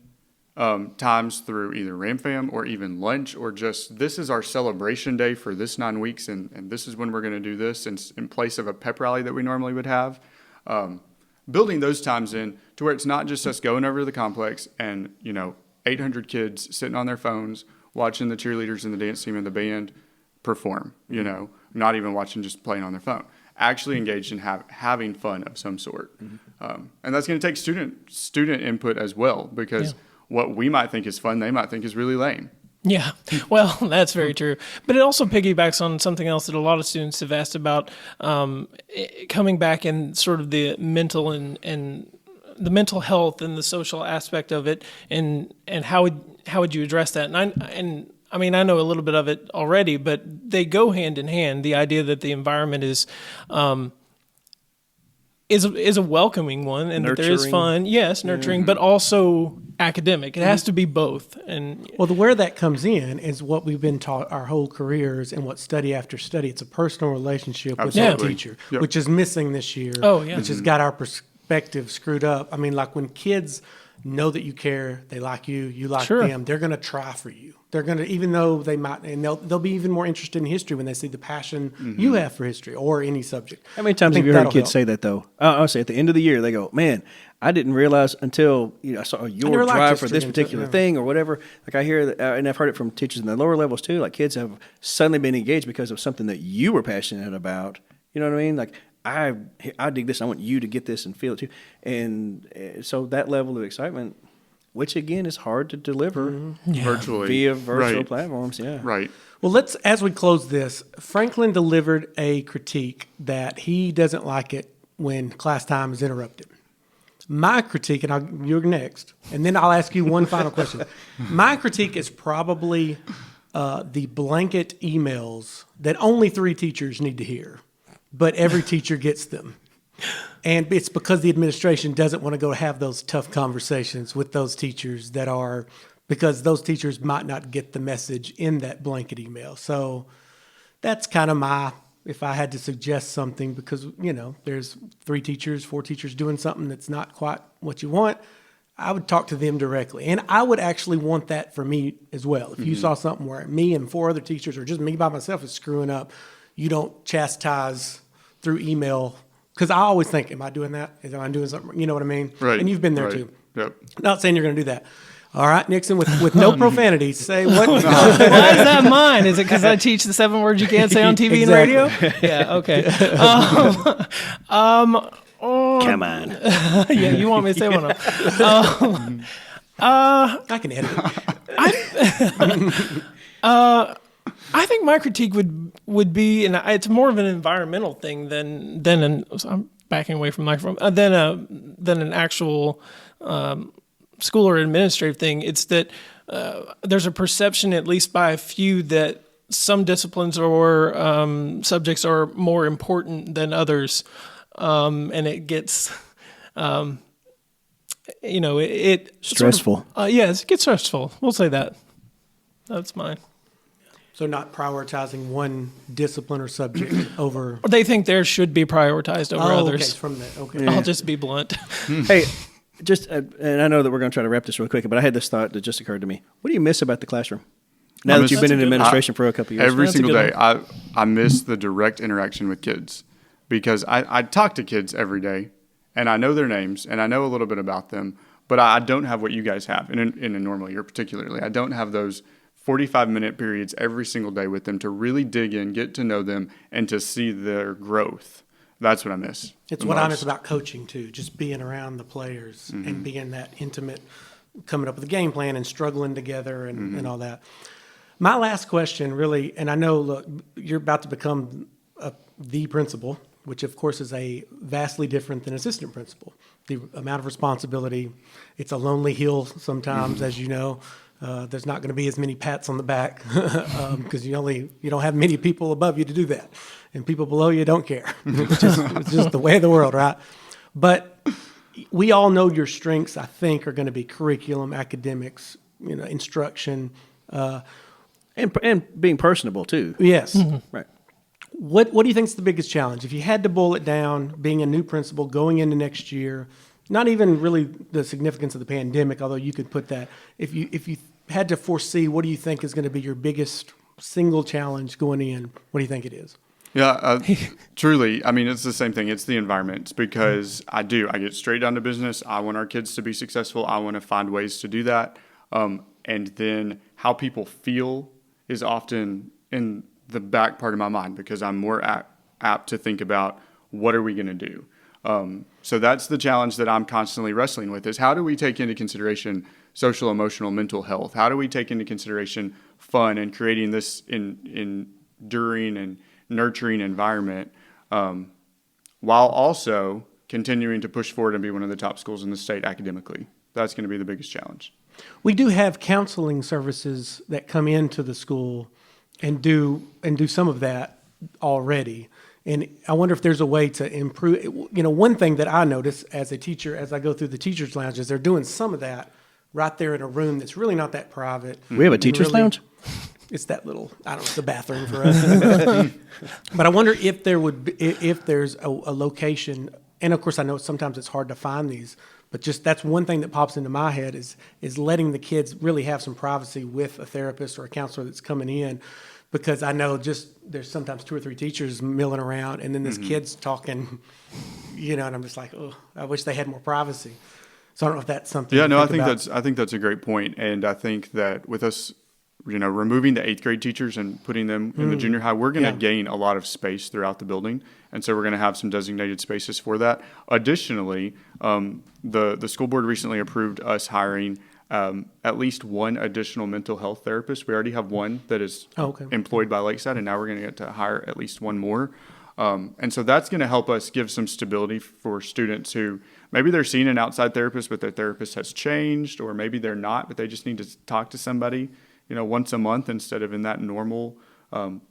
C: times through either RamFam or even lunch, or just this is our celebration day for this 9 weeks, and this is when we're going to do this in place of a pep rally that we normally would have. Building those times in to where it's not just us going over to the complex and 800 kids sitting on their phones watching the cheerleaders and the dance team and the band perform. Not even watching, just playing on their phone. Actually engaged in having fun of some sort, and that's going to take student input as well, because what we might think is fun, they might think is really lame.
D: Yeah, well, that's very true. But it also piggybacks on something else that a lot of students have asked about, coming back and sort of the mental and the mental health and the social aspect of it, and how would you address that? And I mean, I know a little bit of it already, but they go hand in hand. The idea that the environment is a welcoming one, and that there is fun, yes, nurturing, but also academic. It has to be both. And
A: Where that comes in is what we've been taught our whole careers, and what study after study. It's a personal relationship with that
C: Absolutely.
A: teacher,
C: Yep.
A: which is missing this year.
D: Oh, yeah.
A: Which has got our perspective screwed up. I mean, like when kids know that you care, they like you, you like
D: Sure.
A: them, they're going to try for you. They're going to, even though they might, and they'll be even more interested in history when they see the passion you have for history or any subject.
B: How many times
A: I
B: have
A: think
B: you heard
A: that'll
B: kids
A: help.
B: say that though? I'll say at the end of the year, they go, "Man, I didn't realize until I saw your
A: never liked
B: drive for
A: history
B: this
A: until-
B: particular
A: yeah.
B: thing or whatever." Like I hear, and I've heard it from teachers in the lower levels too. Like kids have suddenly been engaged because of something that you were passionate about. You know what I mean? Like I dig this. I want you to get this and feel it too. And so that level of excitement, which again is hard to deliver
C: Virtually.
B: via virtual
C: Right.
B: platforms. Yeah.
C: Right.
A: Well, as we close this, Franklin delivered a critique that he doesn't like it when class time is interrupted. My critique, and you're next, and then I'll ask you one final question. My critique is probably the blanket emails that only 3 teachers need to hear, but every teacher gets them. And it's because the administration doesn't want to go have those tough conversations with those teachers because those teachers might not get the message in that blanket email. So that's kind of if I had to suggest something, because, there's 3 teachers, 4 teachers doing something that's not quite what you want, I would talk to them directly. And I would actually want that for me as well. If you saw something where me and 4 other teachers, or just me by myself, is screwing up, you don't chastise through email. Because I always think, am I doing that? Am I doing something? You know what I mean?
C: Right.
A: And you've been there
C: Right.
A: too.
C: Yep.
A: Not saying you're going to do that. All right, Nixon, with no profanity, say what?
D: why is that mine? Is it because I teach the 7 words you can't say on TV and radio? Yeah, okay.
B: Come on.
D: Yeah, you want me to say one of them.
A: I can edit it.
D: I think my critique would be, and it's more of an environmental thing so I'm backing away from the microphone, than an actual school or administrative thing. It's that there's a perception, at least by a few, that some disciplines or subjects are more important than others, and it gets, it
B: Stressful.
D: Yes, it gets stressful. We'll say that. That's mine.
A: So not prioritizing one discipline or subject over.
D: They think theirs should be prioritized over others.
A: Okay, from that. Okay.
D: I'll just be blunt.
B: Hey, just and I know that we're going to try to wrap this real quick, but I had this thought that just occurred to me. What do you miss about the classroom? Now that you've been in administration for a couple of years.
C: Every
D: That's a
C: single
D: good
C: day, I miss the direct interaction with kids because I talk to kids every day, and I know their names, and I know a little bit about them, but I don't have what you guys have in a normal year particularly. I don't have those 45-minute periods every single day with them to really dig in, get to know them, and to see their growth. That's what I miss.
A: It's what I miss about coaching, too, just being around the players and being that intimate, coming up with a game plan and struggling together and all that. My last question, really, and I know, look, you're about to become the principal, which, of course, is a vastly different than assistant principal. The amount of responsibility, it's a lonely hill sometimes, as you know. There's not going to be as many pats on the back because you don't have many people above you to do that, and people below you don't care. It's just the way of the world, right? But we all know your strengths. I think are going to be curriculum, academics, instruction,
B: and being personable too.
A: Yes,
B: Right.
A: What do you think is the biggest challenge? If you had to boil it down, being a new principal going into next year, not even really the significance of the pandemic, although you could put that. If you had to foresee, what do you think is going to be your biggest single challenge going in? What do you think it is?
C: Yeah, truly. I mean, it's the same thing. It's the environment. It's because I get straight down to business. I want our kids to be successful. I want to find ways to do that. And then how people feel is often in the back part of my mind because I'm more apt to think about what are we going to do. So that's the challenge that I'm constantly wrestling with is how do we take into consideration social, emotional, mental health? How do we take into consideration fun and creating this enduring and nurturing environment while also continuing to push forward and be one of the top schools in the state academically? That's going to be the biggest challenge.
A: We do have counseling services that come into the school and do some of that already. And I wonder if there's a way to improve. One thing that I notice as a teacher, as I go through the teacher's lounge, is they're doing some of that right there in a room that's really not that private.
B: We have a teacher's lounge?
A: It's that little, it's the bathroom for us. But I wonder if there's a location, and of course I know sometimes it's hard to find these, but just that's one thing that pops into my head is letting the kids really have some privacy with a therapist or a counselor that's coming in. Because I know there's sometimes 2 or 3 teachers milling around, and then this kid's talking, and I'm just like, oh, I wish they had more privacy. So I don't know if that's something.
C: Yeah, no, I think that's a great point, and I think that with us, removing the 8th grade teachers and putting them in the junior high, we're going to gain a lot of space throughout the building, and so we're going to have some designated spaces for that. Additionally, the school board recently approved us hiring at least one additional mental health therapist. We already have one that is employed by Lakeside, and now we're going to get to hire at least one more. And so that's going to help us give some stability for students who maybe they're seeing an outside therapist, but their therapist has changed, or maybe they're not, but they just need to talk to somebody, once a month instead of in that normal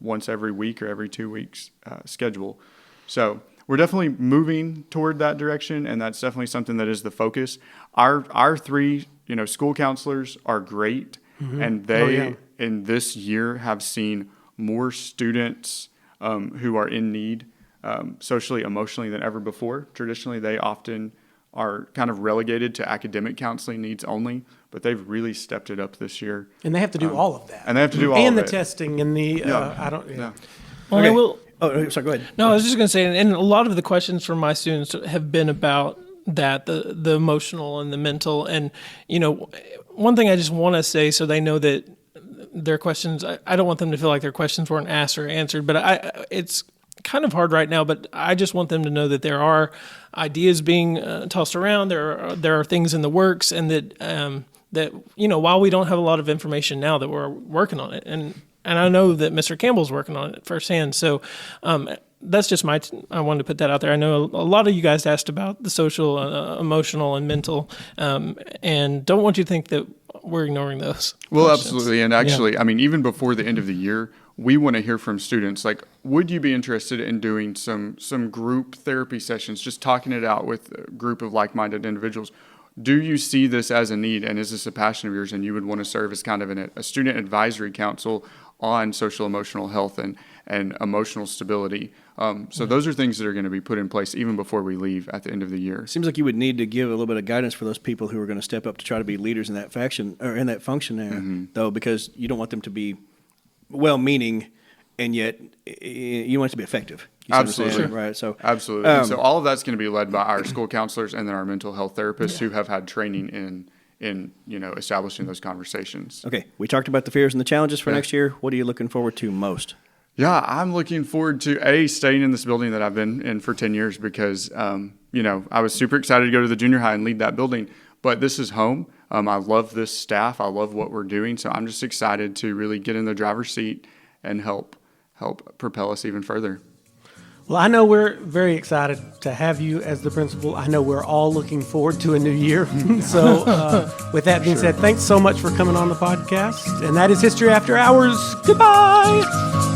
C: once every week or every 2 weeks schedule. So we're definitely moving toward that direction, and that's definitely something that is the focus. Our 3 school counselors are great, and they in this year have seen more students who are in need socially, emotionally than ever before. Traditionally, they often are kind of relegated to academic counseling needs only, but they've really stepped it up this year.
A: And they have to do all of that.
C: And they have to do all of it.
A: And the testing and the,
D: Well,
B: Okay.
D: I will.
B: Oh, sorry, go ahead.
D: No, I was just going to say, and a lot of the questions from my students have been about that, the emotional and the mental. And, one thing I just want to say so they know that their questions, I don't want them to feel like their questions weren't asked or answered, but it's kind of hard right now, but I just want them to know that there are ideas being tossed around. There are things in the works, and that while we don't have a lot of information now, that we're working on it. And I know that Mr. Campbell's working on it firsthand. So that's just I wanted to put that out there. I know a lot of you guys asked about the social, emotional, and mental, and don't want you to think that we're ignoring those.
C: Well,
D: questions.
C: absolutely. And actually, I mean, even before the end of the year, we want to hear from students. Like, would you be interested in doing some group therapy sessions, just talking it out with a group of like-minded individuals? Do you see this as a need, and is this a passion of yours, and you would want to serve as kind of a student advisory council on social emotional health and emotional stability? So those are things that are going to be put in place even before we leave at the end of the year.
B: Seems like you would need to give a little bit of guidance for those people who are going to step up to try to be leaders in that faction or in that function there, though, because you don't want them to be well-meaning and yet you want it to be effective. You see what I'm saying?
C: Absolutely.
B: Right. So
C: Absolutely. And so all of that's going to be led by our school counselors and then our mental health therapists who have had training in establishing those conversations.
B: okay, we talked about the fears and the challenges for next year. What are you looking forward to most?
C: Yeah, I'm looking forward to staying in this building that I've been in for 10 years because, I was super excited to go to the junior high and lead that building, but this is home. I love this staff. I love what we're doing. So I'm just excited to really get in the driver's seat and help propel us even further.
A: Well, I know we're very excited to have you as the principal. I know we're all looking forward to a new year. So with that being said, thanks so much for coming on the podcast. And that is History After Hours. Goodbye.